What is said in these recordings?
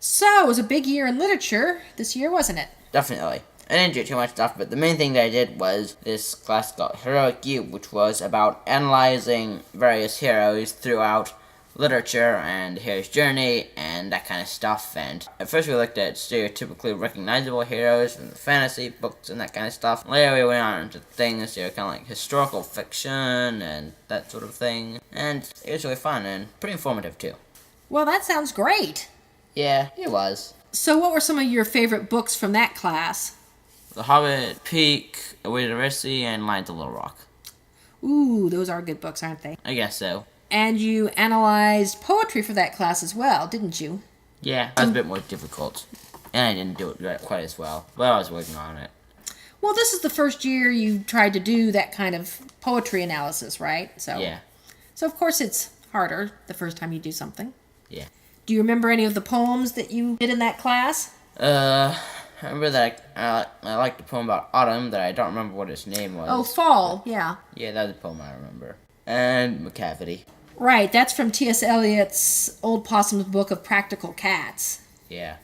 So, it was a big year in literature this year, wasn't it? Definitely. I didn't do too much stuff, but the main thing that I did was this class called Heroic You, which was about analyzing various heroes throughout literature and the hero's journey and that kind of stuff. And at first we looked at stereotypically recognizable heroes from the fantasy books and that kind of stuff. Later we went on into things that are kind of like historical fiction and that sort of thing. And it was really fun and pretty informative too. Well, that sounds great. Yeah, it was. So, what were some of your favorite books from that class? The Hobbit, Peak, A Way to Mercy, and Lions of Little Rock. Ooh, those are good books, aren't they? I guess so. And you analyzed poetry for that class as well, didn't you? Yeah, that was a bit more difficult. And I didn't do it quite as well, but I was working on it. Well, this is the first year you tried to do that kind of poetry analysis, right? Yeah. So, of course, it's harder the first time you do something. Yeah. Do you remember any of the poems that you did in that class? I remember that I liked the poem about autumn that I don't remember what its name was. Oh, Fall, yeah. Yeah, that was a poem I remember. And McCavity. Right, that's from T.S. Eliot's Old Possum's Book of Practical Cats. Yeah.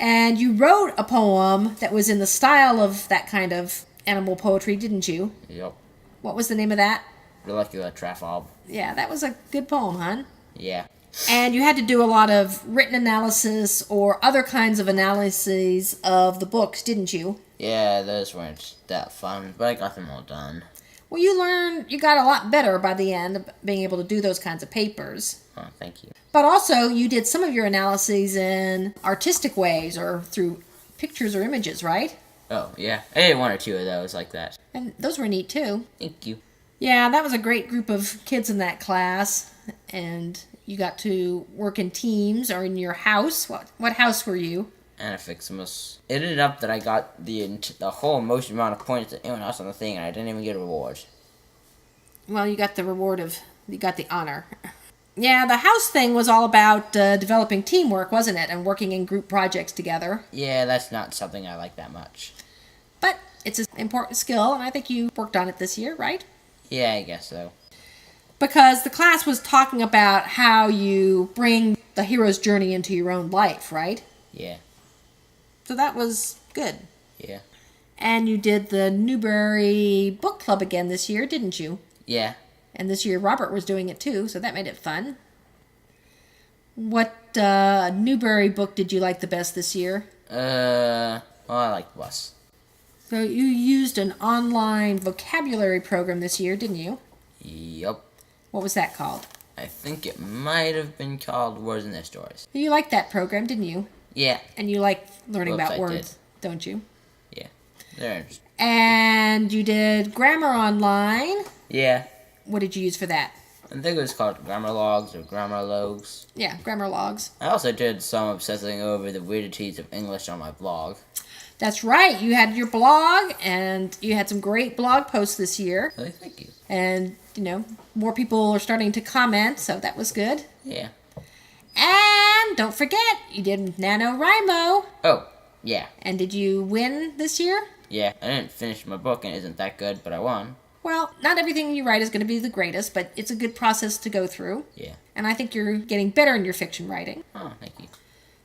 And you wrote a poem that was in the style of that kind of animal poetry, didn't you? Yep. What was the name of that? Relicula Trafob. Yeah, that was a good poem, hon. Yeah. And you had to do a lot of written analysis or other kinds of analyses of the books, didn't you? Yeah, those weren't that fun, but I got them all done. Well, you got a lot better by the end of being able to do those kinds of papers. Oh, thank you. But also, you did some of your analyses in artistic ways or through pictures or images, right? Oh, yeah. I did one or two of those like that. And those were neat, too. Thank you. Yeah, that was a great group of kids in that class. And you got to work in teams or in your house. What house were you? Anafiximus. It ended up that I got the whole most amount of points that anyone else on the thing, and I didn't even get a reward. Well, you got the honor. Yeah, the house thing was all about developing teamwork, wasn't it? And working in group projects together. Yeah, that's not something I like that much. But it's an important skill, and I think you worked on it this year, right? Yeah, I guess so. Because the class was talking about how you bring the hero's journey into your own life, right? Yeah. So that was good. Yeah. And you did the Newbery Book Club again this year, didn't you? Yeah. And this year Robert was doing it too, so that made it fun. What Newbery book did you like the best this year? Well, I like Bus. So you used an online vocabulary program this year, didn't you? Yup. What was that called? I think it might have been called Words and Their Stories. You liked that program, didn't you? Yeah. And you like learning Whoops, about I words, don't you? Yeah. They're interesting. And you did grammar online. Yeah. What did you use for that? I think it was called Grammar Logs or Grammar Logs. Yeah, grammar logs. I also did some obsessing over the weirdities of English on my blog. That's right. You had your blog, and you had some great blog posts this year. Oh, thank you. And, more people are starting to comment, so that was good. Yeah. And don't forget, you did NaNoWriMo. Oh, yeah. And did you win this year? Yeah, I didn't finish my book and it isn't that good, but I won. Well, not everything you write is going to be the greatest, but it's a good process to go through. Yeah. And I think you're getting better in your fiction writing. Oh, thank you.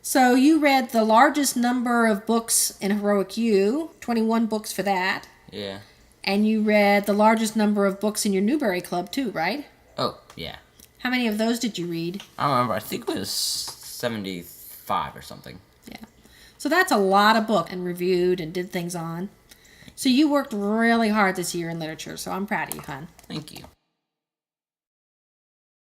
So you read the largest number of books in Heroic You, 21 books for that. Yeah. And you read the largest number of books in your Newbery Club too, right? Oh, yeah. How many of those did you read? I don't remember. I think it was 75 or something. Yeah. So that's a lot of books and reviewed and did things on. So you worked really hard this year in literature, so I'm proud of you, hon. Thank you.